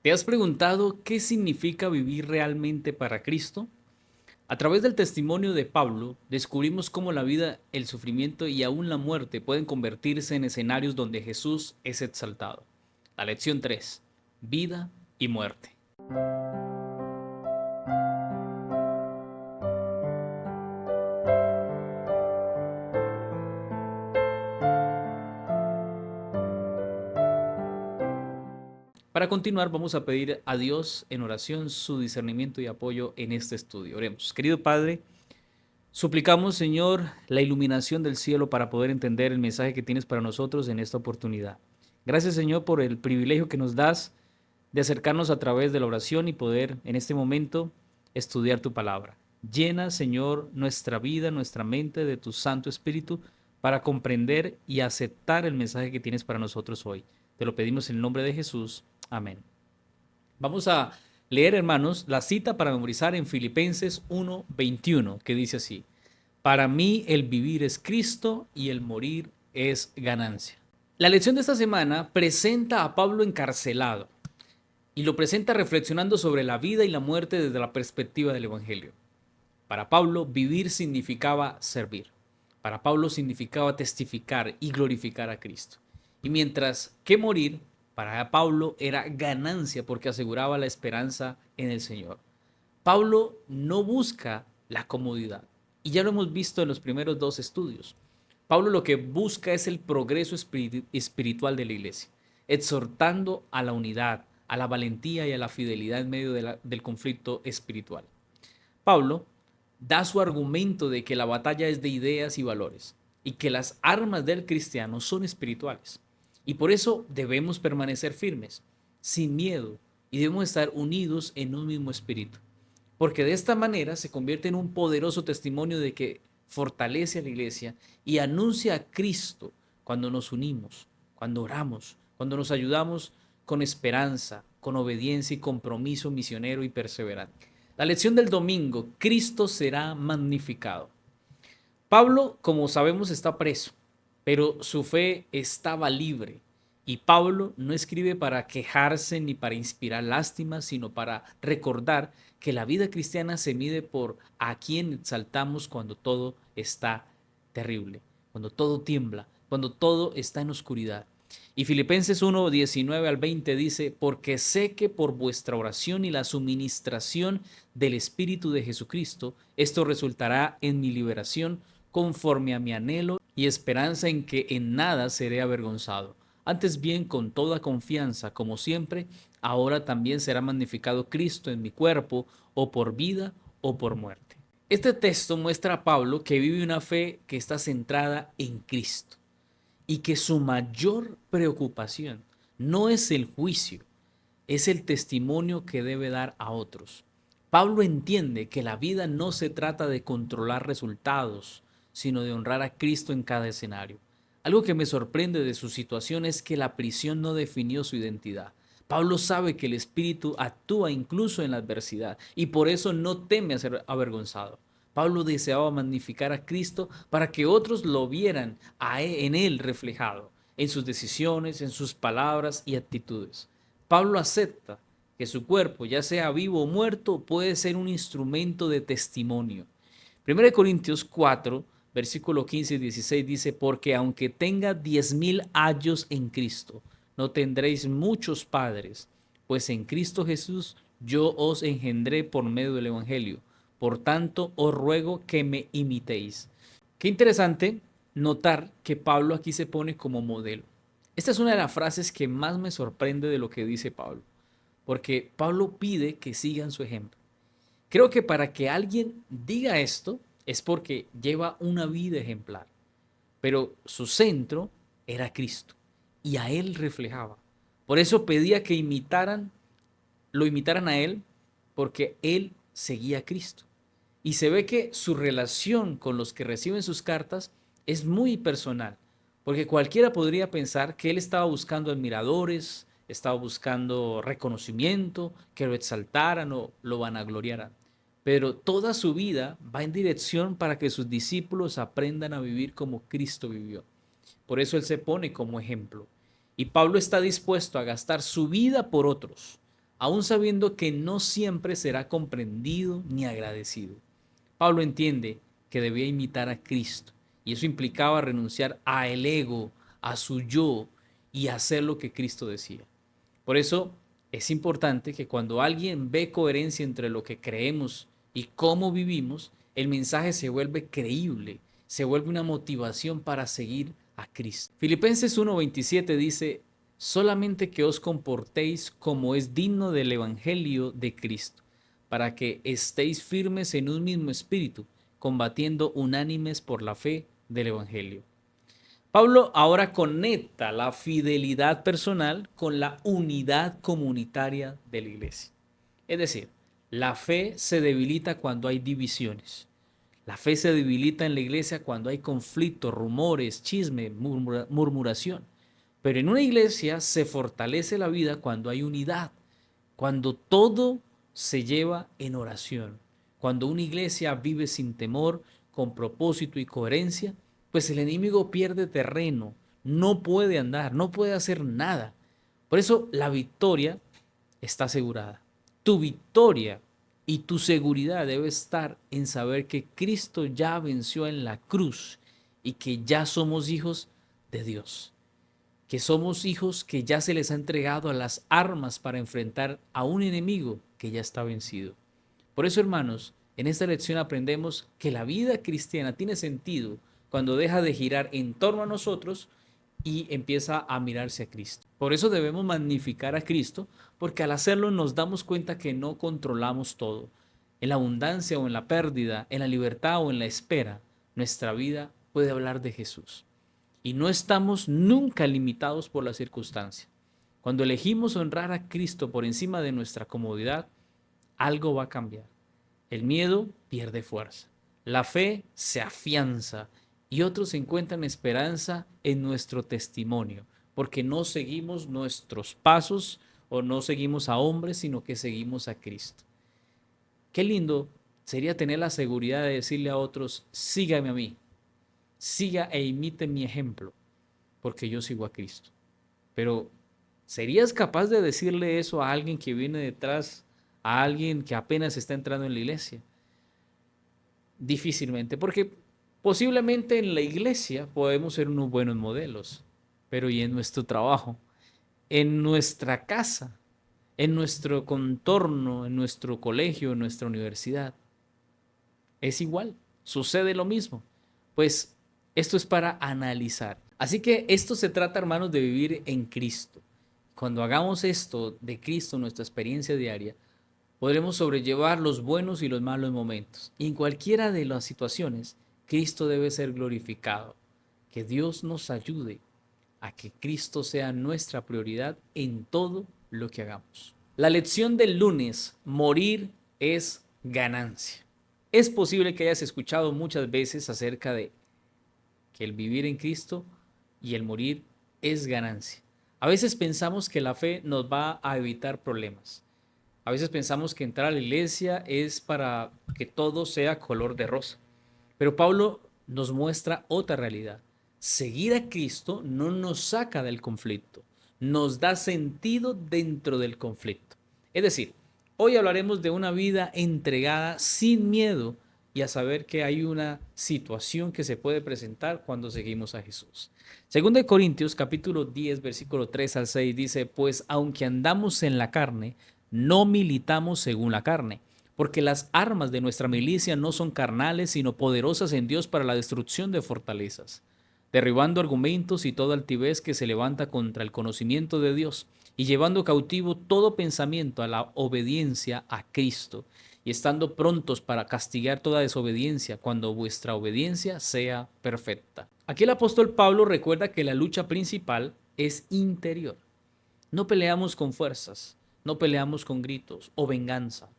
¿Te has preguntado qué significa vivir realmente para Cristo? A través del testimonio de Pablo, descubrimos cómo la vida, el sufrimiento y aún la muerte pueden convertirse en escenarios donde Jesús es exaltado. La lección 3: vida y muerte. Para continuar, vamos a pedir a Dios en oración su discernimiento y apoyo en este estudio. Oremos. Querido Padre, suplicamos, Señor, la iluminación del cielo para poder entender el mensaje que tienes para nosotros en esta oportunidad. Gracias, Señor, por el privilegio que nos das de acercarnos a través de la oración y poder en este momento estudiar tu palabra. Llena, Señor, nuestra vida, nuestra mente de tu Santo Espíritu para comprender y aceptar el mensaje que tienes para nosotros hoy. Te lo pedimos en el nombre de Jesús. Amén. Vamos a leer, hermanos, la cita para memorizar en Filipenses 1:21, que dice así: Para mí el vivir es Cristo y el morir es ganancia. La lección de esta semana presenta a Pablo encarcelado y lo presenta reflexionando sobre la vida y la muerte desde la perspectiva del Evangelio. Para Pablo, vivir significaba servir. Para Pablo significaba testificar y glorificar a Cristo. Y mientras que morir, para Pablo era ganancia porque aseguraba la esperanza en el Señor. Pablo no busca la comodidad. Y ya lo hemos visto en los primeros dos estudios. Pablo lo que busca es el progreso espiritual de la iglesia, exhortando a la unidad, a la valentía y a la fidelidad en medio del conflicto espiritual. Pablo da su argumento de que la batalla es de ideas y valores y que las armas del cristiano son espirituales. Y por eso debemos permanecer firmes, sin miedo, y debemos estar unidos en un mismo espíritu. Porque de esta manera se convierte en un poderoso testimonio de que fortalece a la iglesia y anuncia a Cristo cuando nos unimos, cuando oramos, cuando nos ayudamos con esperanza, con obediencia y compromiso misionero y perseverante. La lección del domingo: Cristo será magnificado. Pablo, como sabemos, está preso, pero su fe estaba libre. Y Pablo no escribe para quejarse ni para inspirar lástima, sino para recordar que la vida cristiana se mide por a quién exaltamos cuando todo está terrible, cuando todo tiembla, cuando todo está en oscuridad. Y Filipenses 1:19 al 20 dice: Porque sé que por vuestra oración y la suministración del Espíritu de Jesucristo, esto resultará en mi liberación, conforme a mi anhelo y esperanza en que en nada seré avergonzado. Antes bien, con toda confianza, como siempre, ahora también será magnificado Cristo en mi cuerpo, o por vida o por muerte. Este texto muestra a Pablo que vive una fe que está centrada en Cristo y que su mayor preocupación no es el juicio, es el testimonio que debe dar a otros. Pablo entiende que la vida no se trata de controlar resultados, sino de honrar a Cristo en cada escenario. Algo que me sorprende de su situación es que la prisión no definió su identidad. Pablo sabe que el Espíritu actúa incluso en la adversidad y por eso no teme a ser avergonzado. Pablo deseaba magnificar a Cristo para que otros lo vieran en él reflejado, en sus decisiones, en sus palabras y actitudes. Pablo acepta que su cuerpo, ya sea vivo o muerto, puede ser un instrumento de testimonio. 1 Corintios 4, versículo 15 y 16 dice: Porque aunque tenga 10,000 años en Cristo, no tendréis muchos padres, pues en Cristo Jesús yo os engendré por medio del Evangelio. Por tanto, os ruego que me imitéis. Qué interesante notar que Pablo aquí se pone como modelo. Esta es una de las frases que más me sorprende de lo que dice Pablo, porque Pablo pide que sigan su ejemplo. Creo que para que alguien diga esto es porque lleva una vida ejemplar, pero su centro era Cristo y a él reflejaba. Por eso pedía que lo imitaran a él, porque él seguía a Cristo. Y se ve que su relación con los que reciben sus cartas es muy personal, porque cualquiera podría pensar que él estaba buscando admiradores, estaba buscando reconocimiento, que lo exaltaran o lo vanagloriaran. Pero toda su vida va en dirección para que sus discípulos aprendan a vivir como Cristo vivió. Por eso él se pone como ejemplo. Y Pablo está dispuesto a gastar su vida por otros, aún sabiendo que no siempre será comprendido ni agradecido. Pablo entiende que debía imitar a Cristo y eso implicaba renunciar a el ego, a su yo y hacer lo que Cristo decía. Por eso es importante que cuando alguien ve coherencia entre lo que creemos y cómo vivimos, el mensaje se vuelve creíble, se vuelve una motivación para seguir a Cristo. Filipenses 1:27 dice, solamente que os comportéis como es digno del Evangelio de Cristo, para que estéis firmes en un mismo espíritu, combatiendo unánimes por la fe del Evangelio. Pablo ahora conecta la fidelidad personal con la unidad comunitaria de la iglesia. Es decir, la fe se debilita cuando hay divisiones. La fe se debilita en la iglesia cuando hay conflictos, rumores, chisme, murmuración. Pero en una iglesia se fortalece la vida cuando hay unidad, cuando todo se lleva en oración, cuando una iglesia vive sin temor, con propósito y coherencia, pues el enemigo pierde terreno, no puede andar, no puede hacer nada. Por eso la victoria está asegurada. Tu victoria y tu seguridad debe estar en saber que Cristo ya venció en la cruz y que ya somos hijos de Dios, que somos hijos que ya se les ha entregado a las armas para enfrentar a un enemigo que ya está vencido. Por eso, hermanos, en esta lección aprendemos que la vida cristiana tiene sentido cuando deja de girar en torno a nosotros y empieza a mirarse a Cristo. Por eso debemos magnificar a Cristo, porque al hacerlo nos damos cuenta que no controlamos todo. En la abundancia o en la pérdida, en la libertad o en la espera, nuestra vida puede hablar de Jesús. Y no estamos nunca limitados por la circunstancia. Cuando elegimos honrar a Cristo por encima de nuestra comodidad, algo va a cambiar. El miedo pierde fuerza, la fe se afianza y otros encuentran esperanza en nuestro testimonio, porque no seguimos nuestros pasos o no seguimos a hombres, sino que seguimos a Cristo. Qué lindo sería tener la seguridad de decirle a otros, sígame a mí, siga e imite mi ejemplo, porque yo sigo a Cristo. Pero, ¿serías capaz de decirle eso a alguien que viene detrás, a alguien que apenas está entrando en la iglesia? Difícilmente, porque posiblemente en la iglesia podemos ser unos buenos modelos, pero ¿y en nuestro trabajo? En nuestra casa, en nuestro contorno, en nuestro colegio, en nuestra universidad. Es igual, sucede lo mismo. Pues esto es para analizar. Así que esto se trata, hermanos, de vivir en Cristo. Cuando hagamos esto de Cristo, nuestra experiencia diaria, podremos sobrellevar los buenos y los malos momentos. Y en cualquiera de las situaciones, Cristo debe ser glorificado. Que Dios nos ayude a que Cristo sea nuestra prioridad en todo lo que hagamos. La lección del lunes, morir es ganancia. Es posible que hayas escuchado muchas veces acerca de que el vivir en Cristo y el morir es ganancia. A veces pensamos que la fe nos va a evitar problemas. A veces pensamos que entrar a la iglesia es para que todo sea color de rosa. Pero Pablo nos muestra otra realidad. Seguir a Cristo no nos saca del conflicto, nos da sentido dentro del conflicto. Es decir, hoy hablaremos de una vida entregada sin miedo y a saber que hay una situación que se puede presentar cuando seguimos a Jesús. Según de Corintios capítulo 10 versículo 3 al 6 dice, pues aunque andamos en la carne, no militamos según la carne, porque las armas de nuestra milicia no son carnales, sino poderosas en Dios para la destrucción de fortalezas, derribando argumentos y toda altivez que se levanta contra el conocimiento de Dios, y llevando cautivo todo pensamiento a la obediencia a Cristo, y estando prontos para castigar toda desobediencia cuando vuestra obediencia sea perfecta. Aquí el apóstol Pablo recuerda que la lucha principal es interior. No peleamos con fuerzas, no peleamos con gritos o venganza,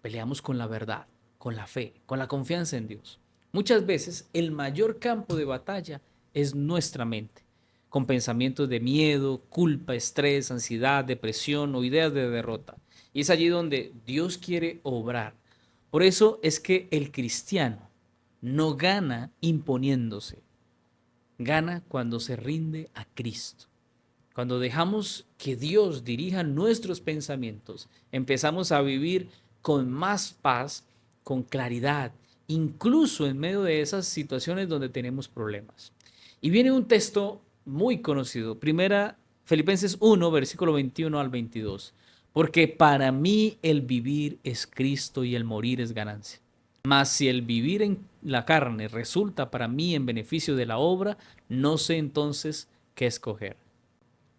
peleamos con la verdad, con la fe, con la confianza en Dios. Muchas veces el mayor campo de batalla es nuestra mente, con pensamientos de miedo, culpa, estrés, ansiedad, depresión o ideas de derrota. Y es allí donde Dios quiere obrar. Por eso es que el cristiano no gana imponiéndose, gana cuando se rinde a Cristo. Cuando dejamos que Dios dirija nuestros pensamientos, empezamos a vivir con más paz, con claridad, incluso en medio de esas situaciones donde tenemos problemas. Y viene un texto muy conocido, primera Filipenses 1, versículo 21 al 22. Porque para mí el vivir es Cristo y el morir es ganancia. Mas si el vivir en la carne resulta para mí en beneficio de la obra, no sé entonces qué escoger.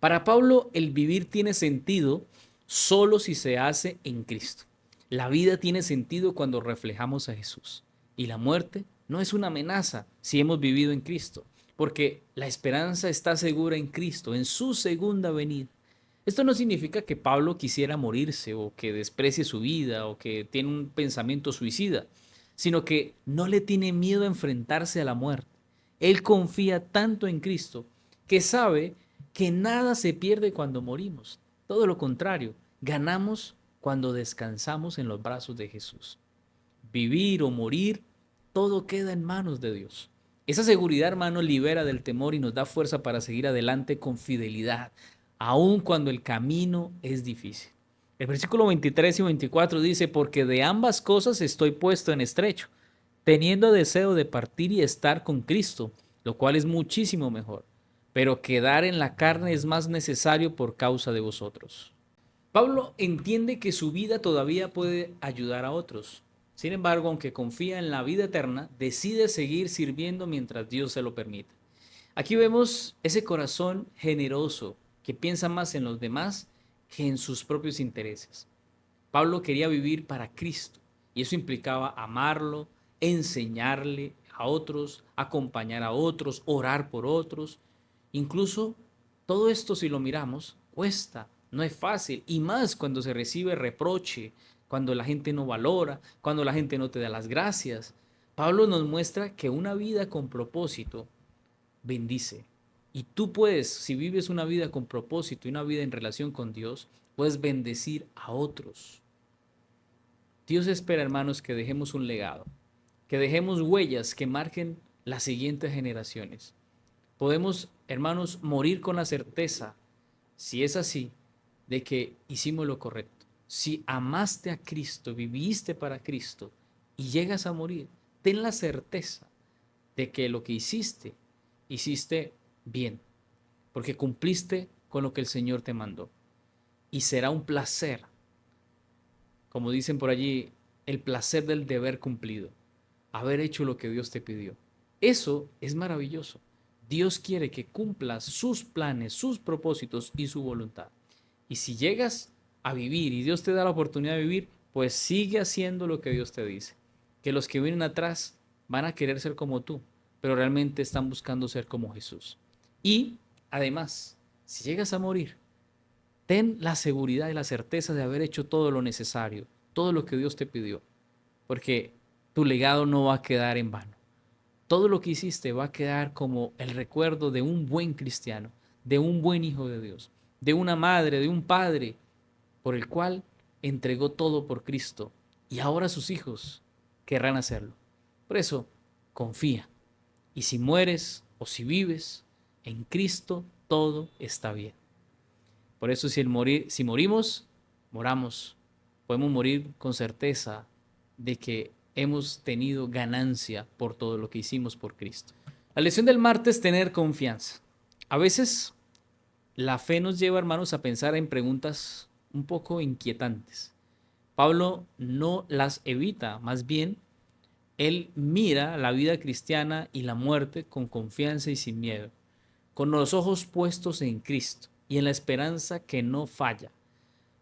Para Pablo, el vivir tiene sentido solo si se hace en Cristo. La vida tiene sentido cuando reflejamos a Jesús. Y la muerte no es una amenaza si hemos vivido en Cristo, porque la esperanza está segura en Cristo, en su segunda venida. Esto no significa que Pablo quisiera morirse o que desprecie su vida o que tiene un pensamiento suicida, sino que no le tiene miedo a enfrentarse a la muerte. Él confía tanto en Cristo que sabe que nada se pierde cuando morimos. Todo lo contrario, ganamos cuando descansamos en los brazos de Jesús. Vivir o morir, todo queda en manos de Dios. Esa seguridad, hermano, libera del temor y nos da fuerza para seguir adelante con fidelidad, aun cuando el camino es difícil. El versículo 23 y 24 dice, porque de ambas cosas estoy puesto en estrecho, teniendo deseo de partir y estar con Cristo, lo cual es muchísimo mejor, pero quedar en la carne es más necesario por causa de vosotros. Pablo entiende que su vida todavía puede ayudar a otros. Sin embargo, aunque confía en la vida eterna, decide seguir sirviendo mientras Dios se lo permite. Aquí vemos ese corazón generoso que piensa más en los demás que en sus propios intereses. Pablo quería vivir para Cristo y eso implicaba amarlo, enseñarle a otros, acompañar a otros, orar por otros. Incluso todo esto, si lo miramos, cuesta, no es fácil, y más cuando se recibe reproche, cuando la gente no valora, cuando la gente no te da las gracias. Pablo nos muestra que una vida con propósito bendice. Y tú puedes, si vives una vida con propósito y una vida en relación con Dios, puedes bendecir a otros. Dios espera, hermanos, que dejemos un legado, que dejemos huellas que marquen las siguientes generaciones. Podemos, hermanos, morir con la certeza, si es así, de que hicimos lo correcto. Si amaste a Cristo, viviste para Cristo y llegas a morir, ten la certeza de que lo que hiciste, hiciste bien, porque cumpliste con lo que el Señor te mandó. Y será un placer, como dicen por allí, el placer del deber cumplido, haber hecho lo que Dios te pidió. Eso es maravilloso. Dios quiere que cumplas sus planes, sus propósitos y su voluntad. Y si llegas a vivir y Dios te da la oportunidad de vivir, pues sigue haciendo lo que Dios te dice. Que los que vienen atrás van a querer ser como tú, pero realmente están buscando ser como Jesús. Y además, si llegas a morir, ten la seguridad y la certeza de haber hecho todo lo necesario, todo lo que Dios te pidió, porque tu legado no va a quedar en vano. Todo lo que hiciste va a quedar como el recuerdo de un buen cristiano, de un buen hijo de Dios, de una madre, de un padre, por el cual entregó todo por Cristo y ahora sus hijos querrán hacerlo. Por eso, confía. Y si mueres o si vives, en Cristo todo está bien. Por eso si morimos, moramos. Podemos morir con certeza de que hemos tenido ganancia por todo lo que hicimos por Cristo. La lección del martes, tener confianza. A veces la fe nos lleva, hermanos, a pensar en preguntas un poco inquietantes. Pablo no las evita, más bien, él mira la vida cristiana y la muerte con confianza y sin miedo, con los ojos puestos en Cristo y en la esperanza que no falla.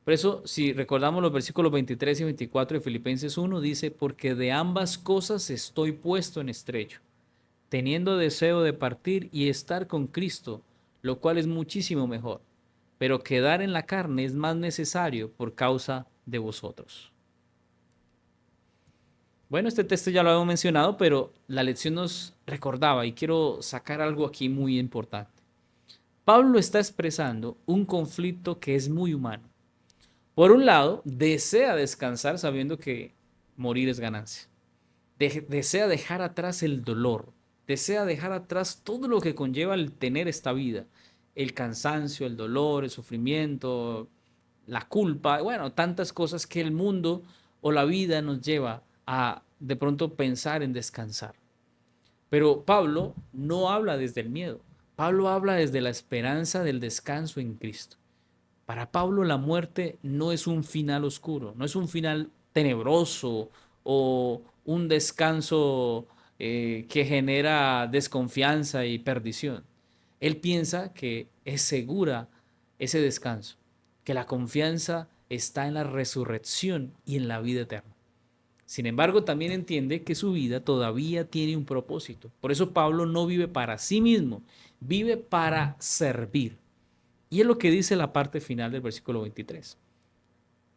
Por eso, si recordamos los versículos 23 y 24 de Filipenses 1, dice, porque de ambas cosas estoy puesto en estrecho, teniendo deseo de partir y estar con Cristo, lo cual es muchísimo mejor, pero quedar en la carne es más necesario por causa de vosotros. Bueno, este texto ya lo habíamos mencionado, pero la lección nos recordaba y quiero sacar algo aquí muy importante. Pablo está expresando un conflicto que es muy humano. Por un lado, desea descansar sabiendo que morir es ganancia. Desea dejar atrás el dolor, desea dejar atrás todo lo que conlleva el tener esta vida el cansancio, el dolor, el sufrimiento, la culpa, bueno, tantas cosas que el mundo o la vida nos lleva a de pronto pensar en descansar. Pero Pablo no habla desde el miedo. Pablo habla desde la esperanza del descanso en Cristo. Para Pablo la muerte no es un final oscuro, no es un final tenebroso o un descanso que genera desconfianza y perdición. Él piensa que es segura ese descanso, que la confianza está en la resurrección y en la vida eterna. Sin embargo, también entiende que su vida todavía tiene un propósito. Por eso Pablo no vive para sí mismo, vive para servir. Y es lo que dice la parte final del versículo 23.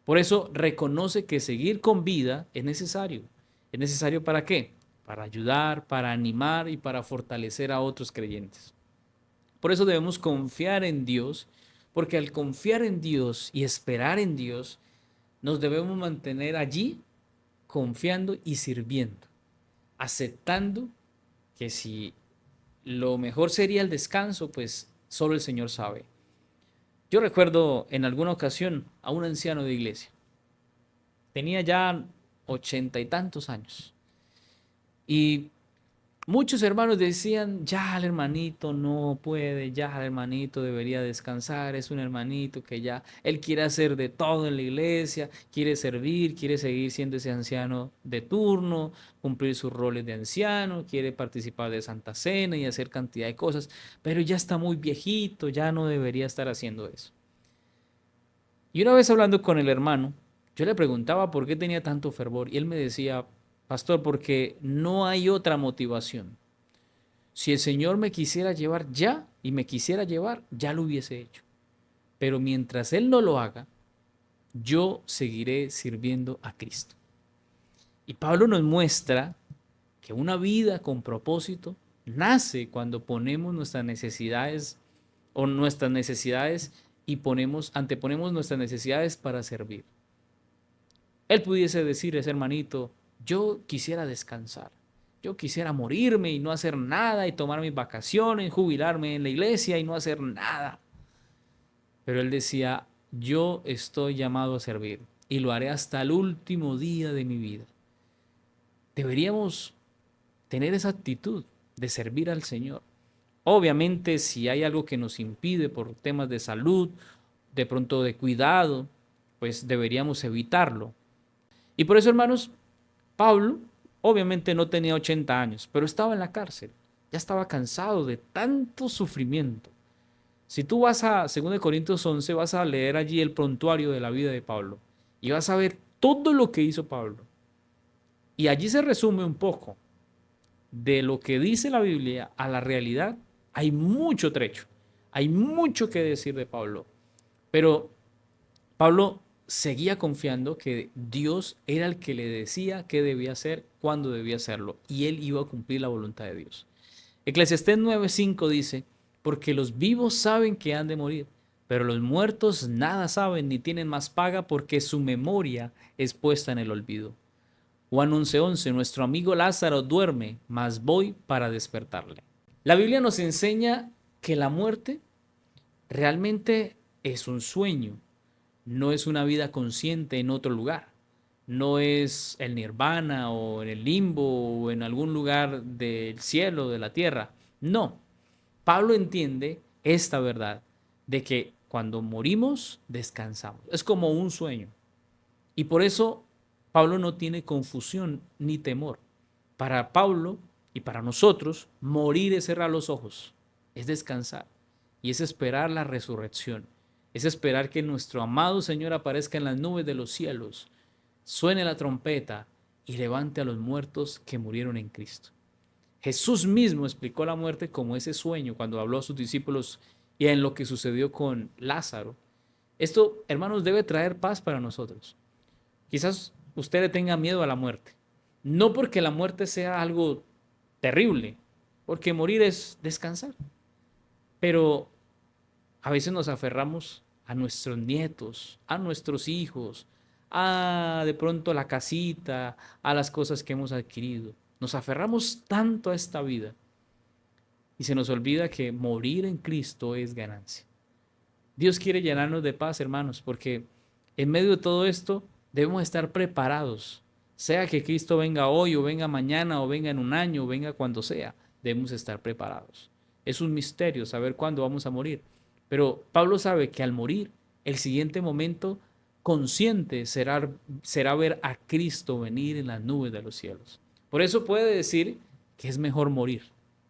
Por eso reconoce que seguir con vida es necesario. ¿Es necesario para qué? Para ayudar, para animar y para fortalecer a otros creyentes. Por eso debemos confiar en Dios, porque al confiar en Dios y esperar en Dios, nos debemos mantener allí confiando y sirviendo, aceptando que si lo mejor sería el descanso, pues solo el Señor sabe. Yo recuerdo en alguna ocasión a un anciano de iglesia. Tenía ya 80 y tantos años. Y muchos hermanos decían, ya el hermanito no puede, ya el hermanito debería descansar, es un hermanito que ya, él quiere hacer de todo en la iglesia, quiere servir, quiere seguir siendo ese anciano de turno, cumplir sus roles de anciano, quiere participar de Santa Cena y hacer cantidad de cosas, pero ya está muy viejito, ya no debería estar haciendo eso. Y una vez hablando con el hermano, yo le preguntaba por qué tenía tanto fervor y él me decía, pastor, porque no hay otra motivación. Si el Señor me quisiera llevar ya y me quisiera llevar, ya lo hubiese hecho. Pero mientras Él no lo haga, yo seguiré sirviendo a Cristo. Y Pablo nos muestra que una vida con propósito nace cuando ponemos nuestras necesidades o nuestras necesidades y anteponemos nuestras necesidades para servir. Él pudiese decir a ese hermanito, yo quisiera descansar, yo quisiera morirme y no hacer nada y tomar mis vacaciones, jubilarme en la iglesia y no hacer nada. Pero él decía, yo estoy llamado a servir y lo haré hasta el último día de mi vida. Deberíamos tener esa actitud de servir al Señor. Obviamente, si hay algo que nos impide por temas de salud, de pronto de cuidado, pues deberíamos evitarlo. Y por eso, hermanos, Pablo obviamente no tenía 80 años, pero estaba en la cárcel. Ya estaba cansado de tanto sufrimiento. Si tú vas a 2 Corintios 11, vas a leer allí el prontuario de la vida de Pablo y vas a ver todo lo que hizo Pablo. Y allí se resume un poco de lo que dice la Biblia a la realidad. Hay mucho trecho, hay mucho que decir de Pablo, pero Pablo seguía confiando que Dios era el que le decía qué debía hacer, cuándo debía hacerlo, y él iba a cumplir la voluntad de Dios. Eclesiastés 9:5 dice, porque los vivos saben que han de morir, pero los muertos nada saben ni tienen más paga porque su memoria es puesta en el olvido. Juan 11:11, nuestro amigo Lázaro duerme, mas voy para despertarle. La Biblia nos enseña que la muerte realmente es un sueño, no es una vida consciente en otro lugar, no es el nirvana o en el limbo o en algún lugar del cielo, de la tierra. No, Pablo entiende esta verdad de que cuando morimos descansamos. Es como un sueño. Y por eso Pablo no tiene confusión ni temor. Para Pablo y para nosotros, morir es cerrar los ojos, es descansar y es esperar la resurrección. Es esperar que nuestro amado Señor aparezca en las nubes de los cielos, suene la trompeta y levante a los muertos que murieron en Cristo. Jesús mismo explicó la muerte como ese sueño cuando habló a sus discípulos y en lo que sucedió con Lázaro. Esto, hermanos, debe traer paz para nosotros. Quizás usted le tenga miedo a la muerte. No porque la muerte sea algo terrible, porque morir es descansar. Pero a veces nos aferramos a nuestros nietos, a nuestros hijos, a de pronto la casita, a las cosas que hemos adquirido. Nos aferramos tanto a esta vida y se nos olvida que morir en Cristo es ganancia. Dios quiere llenarnos de paz, hermanos, porque en medio de todo esto debemos estar preparados. Sea que Cristo venga hoy o venga mañana o venga en un año o venga cuando sea, debemos estar preparados. Es un misterio saber cuándo vamos a morir. Pero Pablo sabe que al morir, el siguiente momento consciente será ver a Cristo venir en las nubes de los cielos. Por eso puede decir que es mejor morir.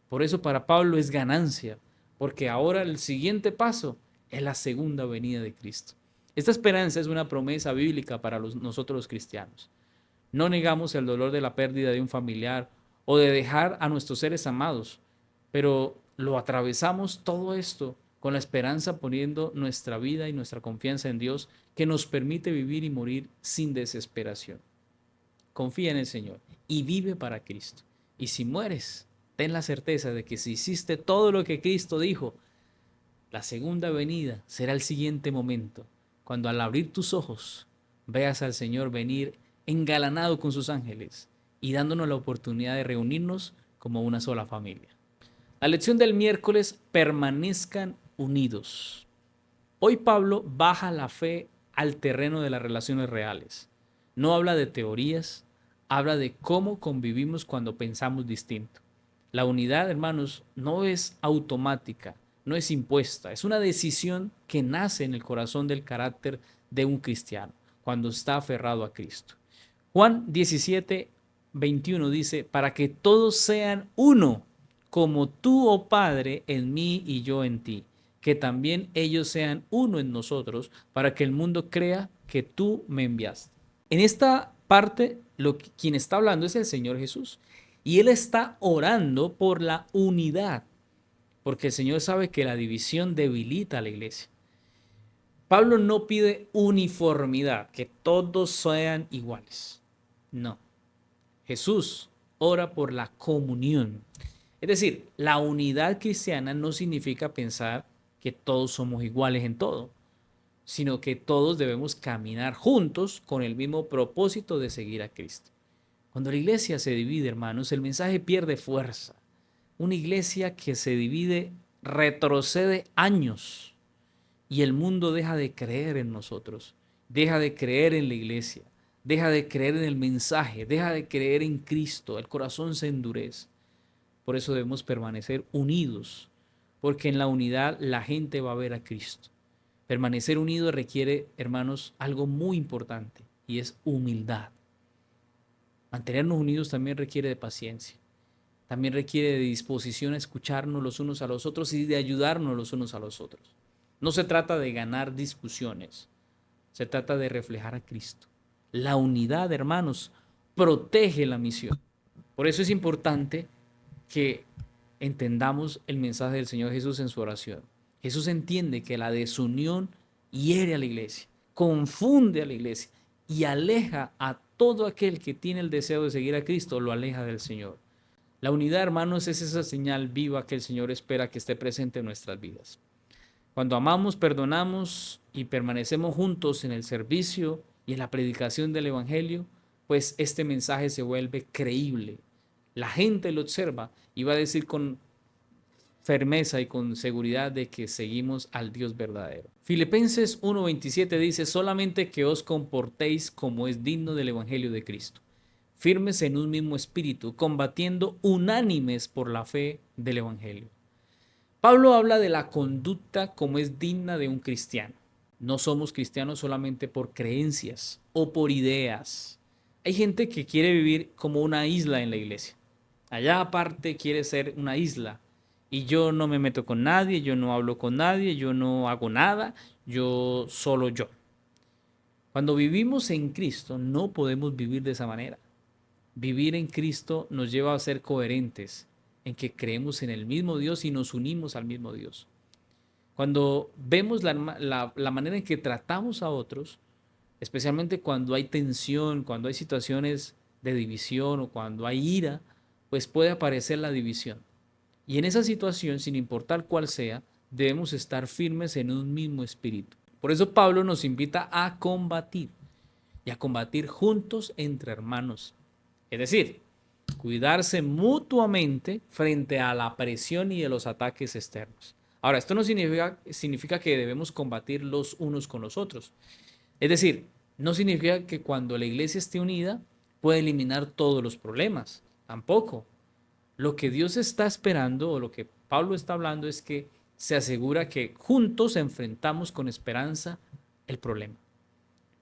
Por eso para Pablo es ganancia, porque ahora el siguiente paso es la segunda venida de Cristo. Esta esperanza es una promesa bíblica para nosotros los cristianos. No negamos el dolor de la pérdida de un familiar o de dejar a nuestros seres amados, pero lo atravesamos todo esto con la esperanza poniendo nuestra vida y nuestra confianza en Dios, que nos permite vivir y morir sin desesperación. Confía en el Señor y vive para Cristo. Y si mueres, ten la certeza de que si hiciste todo lo que Cristo dijo, la segunda venida será el siguiente momento, cuando al abrir tus ojos veas al Señor venir engalanado con sus ángeles y dándonos la oportunidad de reunirnos como una sola familia. La lección del miércoles: permanezcan unidos. Hoy Pablo baja la fe al terreno de las relaciones reales. No habla de teorías, habla de cómo convivimos cuando pensamos distinto. La unidad, hermanos, no es automática, no es impuesta, es una decisión que nace en el corazón del carácter de un cristiano, cuando está aferrado a Cristo. Juan 17:21 dice: para que todos sean uno, como tú, oh Padre, en mí y yo en ti, que también ellos sean uno en nosotros, para que el mundo crea que tú me enviaste. En esta parte, quien está hablando es el Señor Jesús, y Él está orando por la unidad, porque el Señor sabe que la división debilita a la iglesia. Pablo no pide uniformidad, que todos sean iguales. No. Jesús ora por la comunión. Es decir, la unidad cristiana no significa pensar que todos somos iguales en todo, sino que todos debemos caminar juntos con el mismo propósito de seguir a Cristo. Cuando la iglesia se divide, hermanos, el mensaje pierde fuerza. Una iglesia que se divide retrocede años y el mundo deja de creer en nosotros, deja de creer en la iglesia, deja de creer en el mensaje, deja de creer en Cristo, el corazón se endurece. Por eso debemos permanecer unidos, porque en la unidad la gente va a ver a Cristo. Permanecer unidos requiere, hermanos, algo muy importante, y es humildad. Mantenernos unidos también requiere de paciencia, también requiere de disposición a escucharnos los unos a los otros y de ayudarnos los unos a los otros. No se trata de ganar discusiones, se trata de reflejar a Cristo. La unidad, hermanos, protege la misión. Por eso es importante que entendamos el mensaje del Señor Jesús en su oración. Jesús entiende que la desunión hiere a la iglesia, confunde a la iglesia y aleja a todo aquel que tiene el deseo de seguir a Cristo, lo aleja del Señor. La unidad, hermanos, es esa señal viva que el Señor espera que esté presente en nuestras vidas. Cuando amamos, perdonamos y permanecemos juntos en el servicio y en la predicación del Evangelio, pues este mensaje se vuelve creíble. La gente lo observa y va a decir con firmeza y con seguridad de que seguimos al Dios verdadero. Filipenses 1:27 dice: solamente que os comportéis como es digno del Evangelio de Cristo, firmes en un mismo espíritu, combatiendo unánimes por la fe del Evangelio. Pablo habla de la conducta como es digna de un cristiano. No somos cristianos solamente por creencias o por ideas. Hay gente que quiere vivir como una isla en la iglesia. Allá aparte quiere ser una isla. Y yo no me meto con nadie, yo no hablo con nadie, yo no hago nada, yo solo yo. Cuando vivimos en Cristo no podemos vivir de esa manera. Vivir en Cristo nos lleva a ser coherentes en que creemos en el mismo Dios y nos unimos al mismo Dios. Cuando vemos la manera en que tratamos a otros, especialmente cuando hay tensión, cuando hay situaciones de división o cuando hay ira, pues puede aparecer la división. Y en esa situación, sin importar cuál sea, debemos estar firmes en un mismo espíritu. Por eso Pablo nos invita a combatir y a combatir juntos entre hermanos. Es decir, Cuidarse mutuamente frente a la presión y de los ataques externos. Ahora, esto no significa que debemos combatir los unos con los otros. Es decir, no significa que cuando la iglesia esté unida pueda eliminar todos los problemas. Tampoco. Lo que Dios está esperando o lo que Pablo está hablando es que se asegura que juntos enfrentamos con esperanza el problema.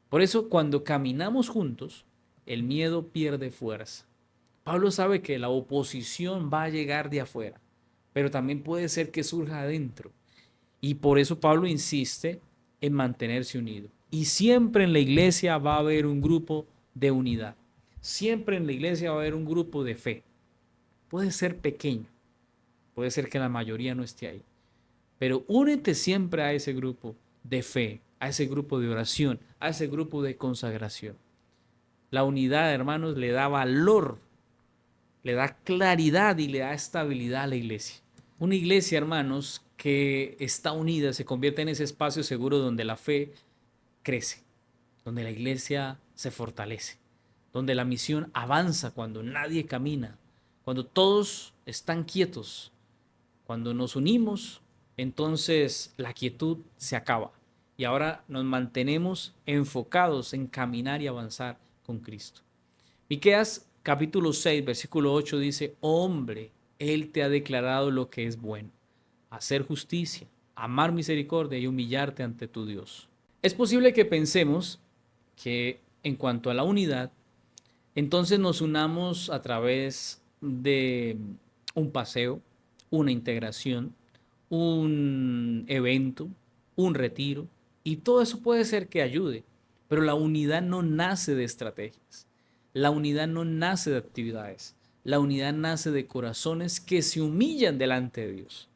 Por eso cuando caminamos juntos, el miedo pierde fuerza. Pablo sabe que la oposición va a llegar de afuera, pero también puede ser que surja adentro. Y por eso Pablo insiste en mantenerse unido. Y siempre en la iglesia va a haber un grupo de unidad. Siempre en la iglesia va a haber un grupo de fe. Puede ser pequeño, puede ser que la mayoría no esté ahí, pero únete siempre a ese grupo de fe, a ese grupo de oración, a ese grupo de consagración. La unidad, hermanos, le da valor, le da claridad y le da estabilidad a la iglesia. Una iglesia, hermanos, que está unida se convierte en ese espacio seguro donde la fe crece, donde la iglesia se fortalece, donde la misión avanza cuando nadie camina, cuando todos están quietos. Cuando nos unimos, entonces la quietud se acaba y ahora nos mantenemos enfocados en caminar y avanzar con Cristo. Miqueas capítulo 6, versículo 8 dice: hombre, Él te ha declarado lo que es bueno, hacer justicia, amar misericordia y humillarte ante tu Dios. Es posible que pensemos que en cuanto a la unidad, entonces nos unamos a través de un paseo, una integración, un evento, un retiro, y todo eso puede ser que ayude, pero la unidad no nace de estrategias, la unidad no nace de actividades, la unidad nace de corazones que se humillan delante de Dios.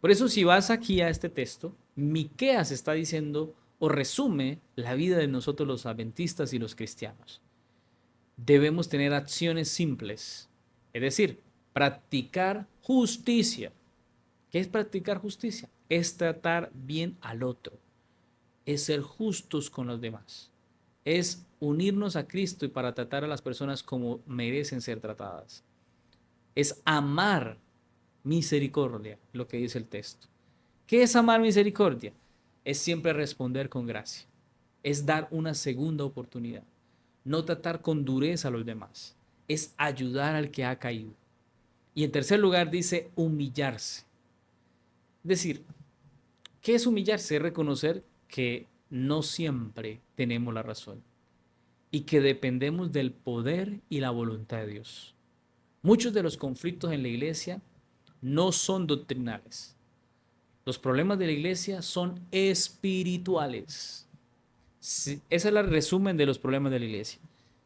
Por eso si vas aquí a este texto, Miqueas está diciendo o resume la vida de nosotros los adventistas y los cristianos. Debemos tener acciones simples, es decir, practicar justicia. ¿Qué es practicar justicia? Es tratar bien al otro, es ser justos con los demás, es unirnos a Cristo y para tratar a las personas como merecen ser tratadas, es amar misericordia, lo que dice el texto. ¿Qué es amar misericordia? Es siempre responder con gracia, es dar una segunda oportunidad, no tratar con dureza a los demás, es ayudar al que ha caído. Y en tercer lugar dice humillarse. Es decir, ¿qué es humillarse? Es reconocer que no siempre tenemos la razón y que dependemos del poder y la voluntad de Dios. Muchos de los conflictos en la iglesia no son doctrinales. Los problemas de la iglesia son espirituales. Sí, ese es el resumen de los problemas de la iglesia.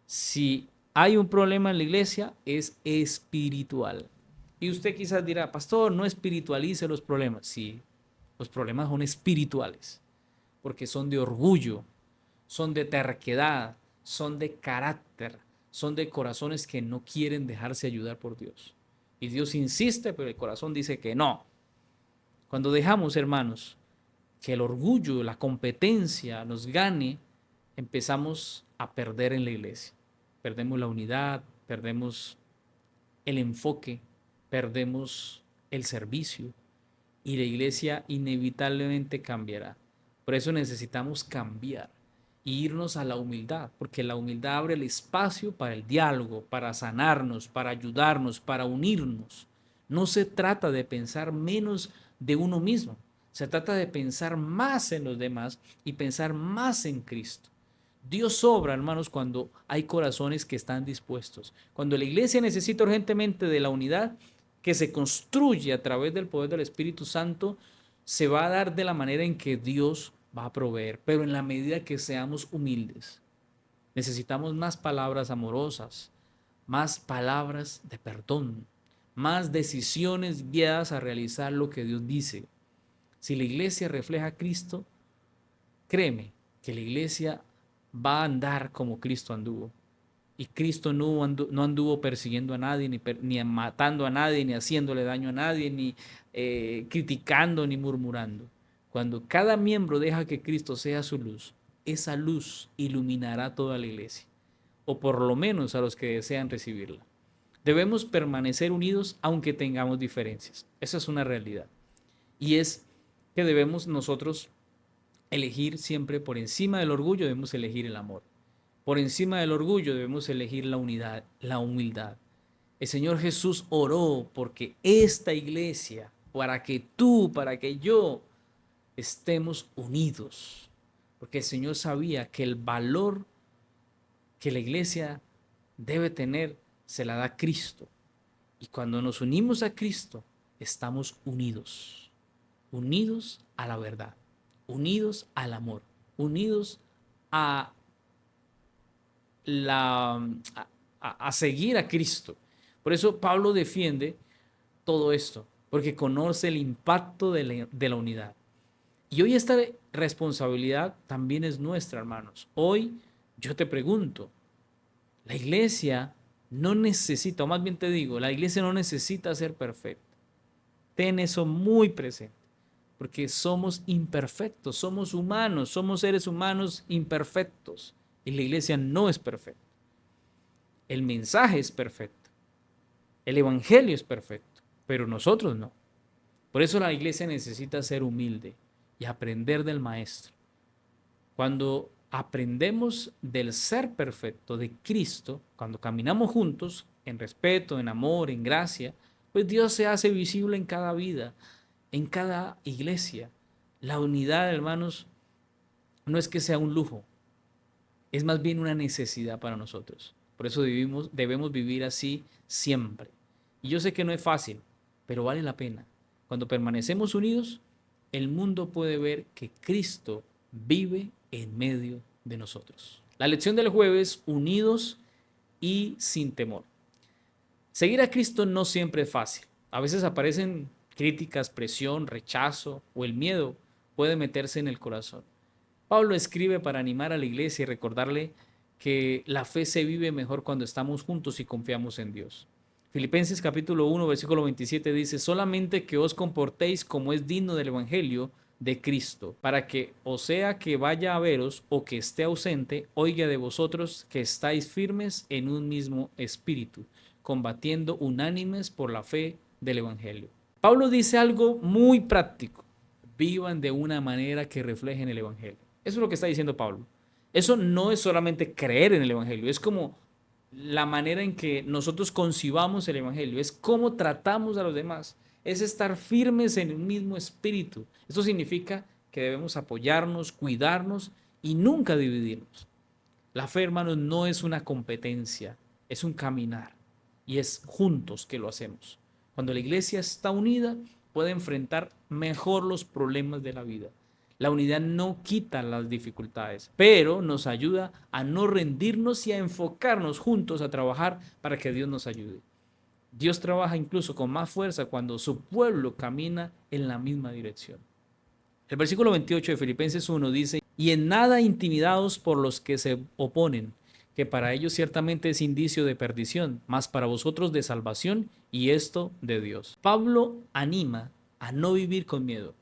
Si hay un problema en la iglesia, es espiritual. Y usted quizás dirá, pastor, no espiritualice los problemas. Sí, los problemas son espirituales, porque son de orgullo, son de terquedad, son de carácter, son de corazones que no quieren dejarse ayudar por Dios. Y Dios insiste, pero el corazón dice que no. Cuando dejamos, hermanos, que el orgullo, la competencia nos gane, empezamos a perder en la iglesia. Perdemos la unidad, perdemos el enfoque, perdemos el servicio y la iglesia inevitablemente cambiará. Por eso necesitamos cambiar e irnos a la humildad, porque la humildad abre el espacio para el diálogo, para sanarnos, para ayudarnos, para unirnos. No se trata de pensar menos de uno mismo, se trata de pensar más en los demás y pensar más en Cristo. Dios obra, hermanos, cuando hay corazones que están dispuestos. Cuando la iglesia necesita urgentemente de la unidad que se construye a través del poder del Espíritu Santo, se va a dar de la manera en que Dios va a proveer, pero en la medida que seamos humildes. Necesitamos más palabras amorosas, más palabras de perdón, más decisiones guiadas a realizar lo que Dios dice. Si la iglesia refleja a Cristo, créeme que la iglesia va a andar como Cristo anduvo. Y Cristo no anduvo persiguiendo a nadie, ni matando a nadie, ni haciéndole daño a nadie, ni criticando, ni murmurando. Cuando cada miembro deja que Cristo sea su luz, esa luz iluminará toda la iglesia, o por lo menos a los que desean recibirla. Debemos permanecer unidos aunque tengamos diferencias. Esa es una realidad. Y es que debemos nosotros elegir siempre por encima del orgullo, debemos elegir el amor. Por encima del orgullo debemos elegir la unidad, la humildad. El Señor Jesús oró porque esta iglesia, para que tú, para que yo estemos unidos. Porque el Señor sabía que el valor que la iglesia debe tener se la da Cristo. Y cuando nos unimos a Cristo, estamos unidos. Unidos a la verdad, unidos al amor, unidos a, la, a seguir a Cristo. Por eso Pablo defiende todo esto, porque conoce el impacto de la unidad. Y hoy esta responsabilidad también es nuestra, hermanos. Hoy yo te pregunto, la iglesia no necesita, o más bien te digo, la iglesia no necesita ser perfecta. Ten eso muy presente, porque somos imperfectos, somos humanos, somos seres humanos imperfectos. Y la iglesia no es perfecta. El mensaje es perfecto. El evangelio es perfecto, pero nosotros no. Por eso la iglesia necesita ser humilde y aprender del maestro. Cuando aprendemos del ser perfecto de Cristo, cuando caminamos juntos en respeto, en amor, en gracia, pues Dios se hace visible en cada vida, en cada iglesia. La unidad, hermanos, no es que sea un lujo, es más bien una necesidad para nosotros. Por eso debemos vivir así siempre. Y yo sé que no es fácil, pero vale la pena. Cuando permanecemos unidos, el mundo puede ver que Cristo vive en medio de nosotros. La lección del jueves, unidos y sin temor. Seguir a Cristo no siempre es fácil. A veces aparecen críticas, presión, rechazo o el miedo puede meterse en el corazón. Pablo escribe para animar a la iglesia y recordarle que la fe se vive mejor cuando estamos juntos y confiamos en Dios. Filipenses capítulo 1, versículo 27 dice, solamente que os comportéis como es digno del evangelio de Cristo, para que, o sea que vaya a veros o que esté ausente, oiga de vosotros que estáis firmes en un mismo espíritu, combatiendo unánimes por la fe del evangelio. Pablo dice algo muy práctico, vivan de una manera que reflejen el evangelio. Eso es lo que está diciendo Pablo. Eso no es solamente creer en el evangelio, es como la manera en que nosotros concibamos el evangelio, es cómo tratamos a los demás, es estar firmes en el mismo espíritu. Esto significa que debemos apoyarnos, cuidarnos y nunca dividirnos. La fe, hermanos, no es una competencia, es un caminar y es juntos que lo hacemos. Cuando la iglesia está unida, puede enfrentar mejor los problemas de la vida. La unidad no quita las dificultades, pero nos ayuda a no rendirnos y a enfocarnos juntos a trabajar para que Dios nos ayude. Dios trabaja incluso con más fuerza cuando su pueblo camina en la misma dirección. El versículo 28 de Filipenses 1 dice, y en nada intimidados por los que se oponen, que para ellos ciertamente es indicio de perdición, mas para vosotros de salvación, y esto de Dios. Pablo anima a no vivir con miedo.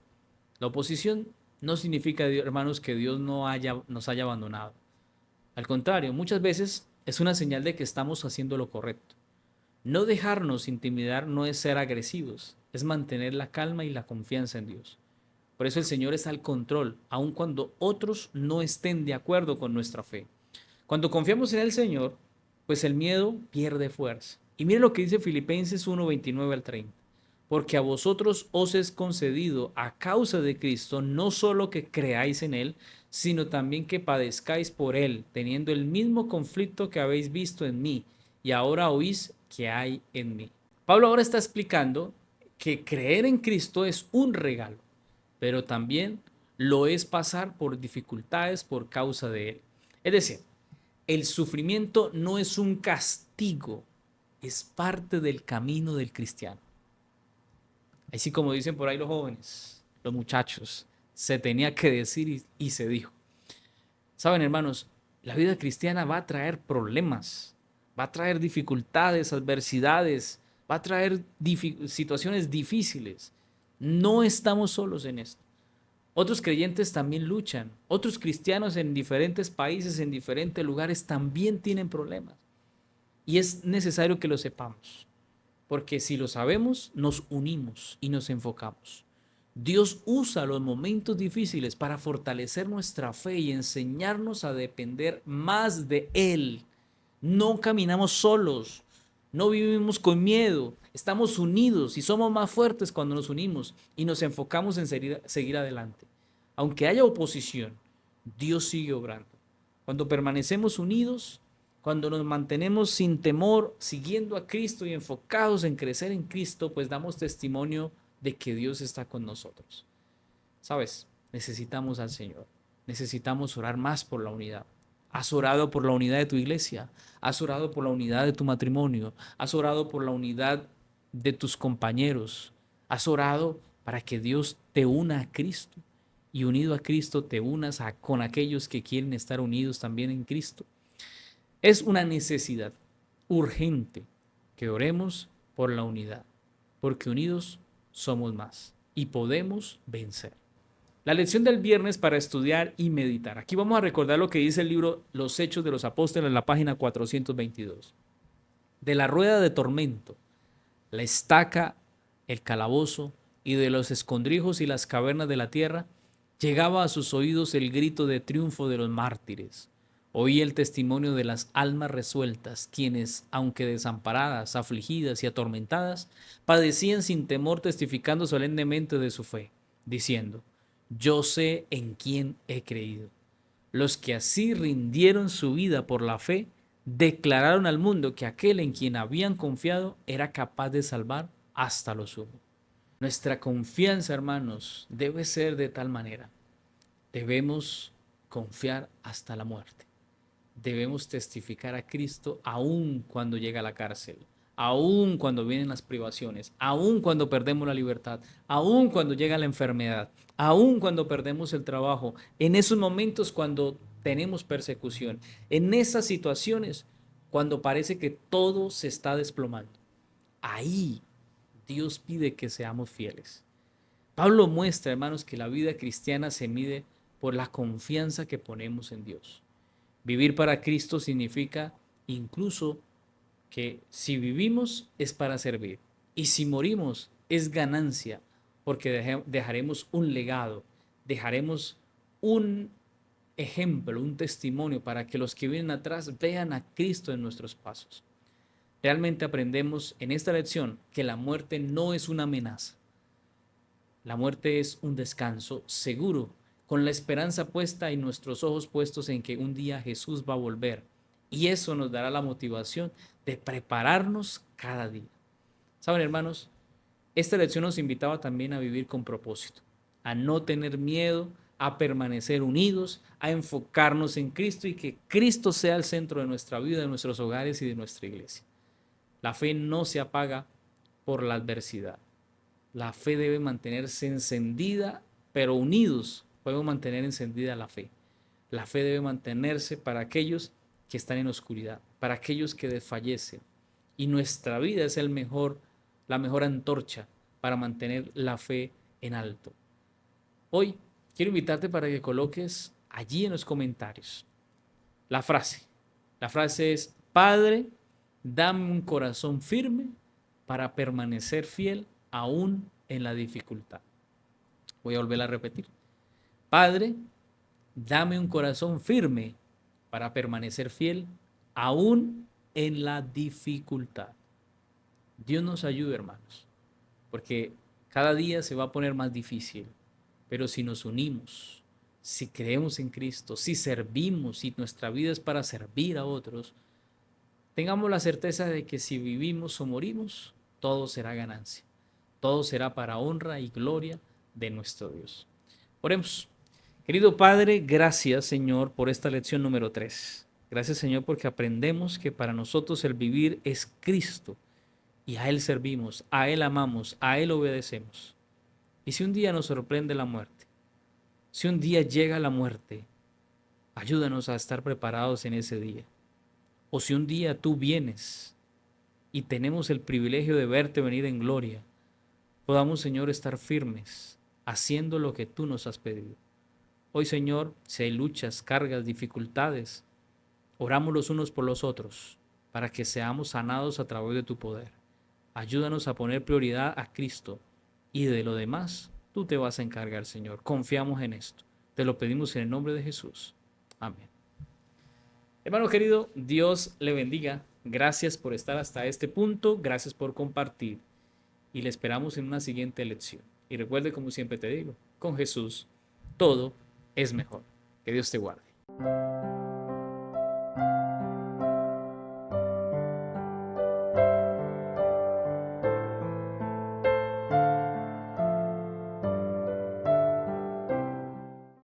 La oposición no significa, hermanos, que Dios nos haya abandonado. Al contrario, muchas veces es una señal de que estamos haciendo lo correcto. No dejarnos intimidar no es ser agresivos, es mantener la calma y la confianza en Dios. Por eso el Señor está al control, aun cuando otros no estén de acuerdo con nuestra fe. Cuando confiamos en el Señor, pues el miedo pierde fuerza. Y mire lo que dice Filipenses 1, 29 al 30. Porque a vosotros os es concedido a causa de Cristo no solo que creáis en Él, sino también que padezcáis por Él, teniendo el mismo conflicto que habéis visto en mí y ahora oís que hay en mí. Pablo ahora está explicando que creer en Cristo es un regalo, pero también lo es pasar por dificultades por causa de Él. Es decir, el sufrimiento no es un castigo, es parte del camino del cristiano. Así como dicen por ahí los jóvenes, los muchachos, se tenía que decir y se dijo. Saben, hermanos, la vida cristiana va a traer problemas, va a traer dificultades, adversidades, va a traer situaciones difíciles. No estamos solos en esto. Otros creyentes también luchan. Otros cristianos en diferentes países, en diferentes lugares, también tienen problemas. Y es necesario que lo sepamos, porque si lo sabemos, nos unimos y nos enfocamos. Dios usa los momentos difíciles para fortalecer nuestra fe y enseñarnos a depender más de Él. No caminamos solos, no vivimos con miedo, estamos unidos y somos más fuertes cuando nos unimos y nos enfocamos en seguir adelante. Aunque haya oposición, Dios sigue obrando. Cuando permanecemos unidos, cuando nos mantenemos sin temor, siguiendo a Cristo y enfocados en crecer en Cristo, pues damos testimonio de que Dios está con nosotros. ¿Sabes? Necesitamos al Señor. Necesitamos orar más por la unidad. ¿Has orado por la unidad de tu iglesia? ¿Has orado por la unidad de tu matrimonio? ¿Has orado por la unidad de tus compañeros? ¿Has orado para que Dios te una a Cristo? Y unido a Cristo te unas con aquellos que quieren estar unidos también en Cristo. Es una necesidad urgente que oremos por la unidad, porque unidos somos más y podemos vencer. La lección del viernes para estudiar y meditar. Aquí vamos a recordar lo que dice el libro Los Hechos de los Apóstoles en la página 422. De la rueda de tormento, la estaca, el calabozo y de los escondrijos y las cavernas de la tierra, llegaba a sus oídos el grito de triunfo de los mártires. Oí el testimonio de las almas resueltas, quienes, aunque desamparadas, afligidas y atormentadas, padecían sin temor testificando solemnemente de su fe, diciendo: yo sé en quién he creído. Los que así rindieron su vida por la fe, declararon al mundo que aquel en quien habían confiado era capaz de salvar hasta lo sumo. Nuestra confianza, hermanos, debe ser de tal manera. Debemos confiar hasta la muerte. Debemos testificar a Cristo aún cuando llega a la cárcel, aún cuando vienen las privaciones, aún cuando perdemos la libertad, aún cuando llega la enfermedad, aún cuando perdemos el trabajo, en esos momentos cuando tenemos persecución, en esas situaciones cuando parece que todo se está desplomando. Ahí Dios pide que seamos fieles. Pablo muestra, hermanos, que la vida cristiana se mide por la confianza que ponemos en Dios. Vivir para Cristo significa incluso que si vivimos es para servir y si morimos es ganancia, porque dejaremos un legado, dejaremos un ejemplo, un testimonio para que los que vienen atrás vean a Cristo en nuestros pasos. Realmente aprendemos en esta lección que la muerte no es una amenaza. La muerte es un descanso seguro, con la esperanza puesta y nuestros ojos puestos en que un día Jesús va a volver. Y eso nos dará la motivación de prepararnos cada día. Saben, hermanos, esta lección nos invitaba también a vivir con propósito, a no tener miedo, a permanecer unidos, a enfocarnos en Cristo y que Cristo sea el centro de nuestra vida, de nuestros hogares y de nuestra iglesia. La fe no se apaga por la adversidad. La fe debe mantenerse encendida, pero unidos podemos mantener encendida la fe. La fe debe mantenerse para aquellos que están en oscuridad, para aquellos que desfallecen. Y nuestra vida es la mejor antorcha para mantener la fe en alto. Hoy quiero invitarte para que coloques allí en los comentarios la frase. La frase es: Padre, dame un corazón firme para permanecer fiel aún en la dificultad. Voy a volver a repetir. Padre, dame un corazón firme para permanecer fiel aún en la dificultad. Dios nos ayude, hermanos, porque cada día se va a poner más difícil, pero si nos unimos, si creemos en Cristo, si servimos, si nuestra vida es para servir a otros, tengamos la certeza de que si vivimos o morimos, todo será ganancia. Todo será para honra y gloria de nuestro Dios. Oremos. Querido Padre, gracias, Señor, por esta lección número 3. Gracias, Señor, porque aprendemos que para nosotros el vivir es Cristo y a Él servimos, a Él amamos, a Él obedecemos. Y si un día nos sorprende la muerte, si un día llega la muerte, ayúdanos a estar preparados en ese día. O si un día tú vienes y tenemos el privilegio de verte venir en gloria, podamos, Señor, estar firmes, haciendo lo que tú nos has pedido. Hoy, Señor, si hay luchas, cargas, dificultades, oramos los unos por los otros para que seamos sanados a través de tu poder. Ayúdanos a poner prioridad a Cristo y de lo demás tú te vas a encargar, Señor. Confiamos en esto. Te lo pedimos en el nombre de Jesús. Amén. Hermano querido, Dios le bendiga. Gracias por estar hasta este punto. Gracias por compartir. Y le esperamos en una siguiente lección. Y recuerde, como siempre te digo, con Jesús todo es mejor. Que Dios te guarde.